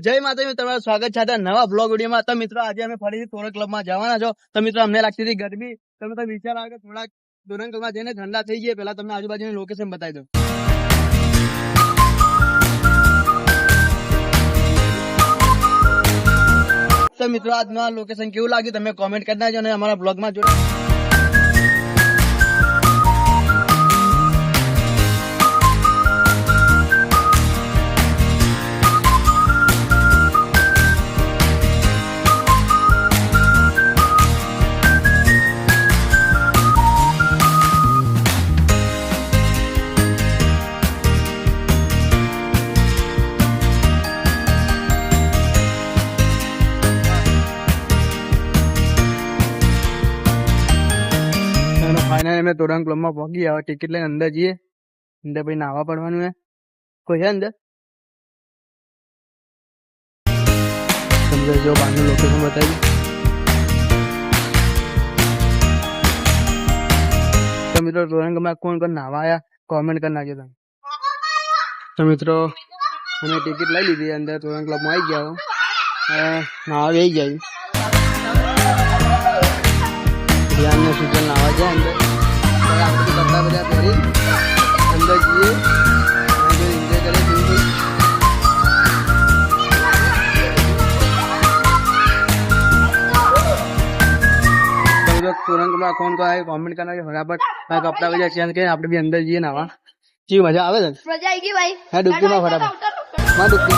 જય માતાજી, તમારું સ્વાગત છે આજના નવા બ્લોગ વિડીયોમાં। તો મિત્રો આજે અમે ફરીથી તોરણ ક્લબમાં જવાના છો। તો મિત્રો અમને લાગતી હતી ગરમી, તમે તો વિચાર આવે કે થોડાક તોરણ ક્લબમાં જઈને ઠંડા થઈ ગયા। પહેલા તમને આજુબાજુની લોકેશન બતાવી દઉં। તો મિત્રો આજનું આ લોકેશન કેવું લાગ્યું તમે કોમેન્ટ કરી નાખજો અને અમારા બ્લોગમાં જોડાઓ। फाइनल में तोरण क्लब में पहुंची गया। टिकट लઈને अंदर જઈએ। अंदर भाई नहावा पड़वानुं है। कोई है अंदर? समझो जो बाहर लोकेशन बताइए। तो मित्रों तोरण क्लब में कौन कौन नहावा आया कमेंट करना जो तुम। तो मित्रों हमें टिकट लई लीधी अंदर तोरण क्लब में आई गया हूं। नहावा गई गया ध्यान ने सूचन नहावा जाए अंदर कपड़ा बजा पहरी अंदर जिए एंजॉय करे। तोरण क्लब कौन को आए कमेंट करना फटाफट। कपड़ा बजा चेंज करे आप भी अंदर जिए नहावा जी मजा आवे मजा आएगी भाई। है डुबकी में फटाफट मां डुबकी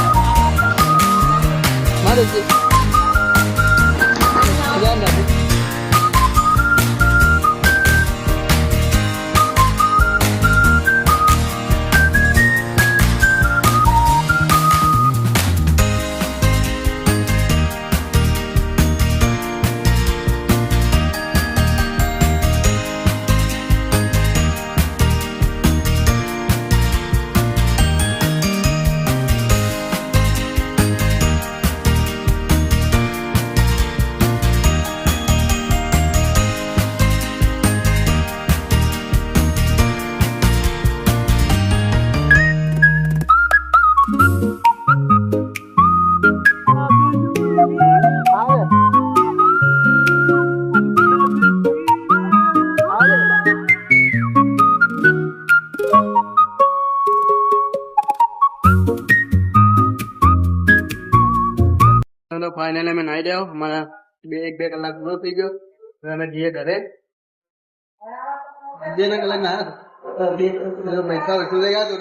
तो फाइनल में नाई जाओ। हमारा एक बे कलाक पूरा थी गयो। हमें जीए घरे कलाक ना पैसा वसूलेगा तो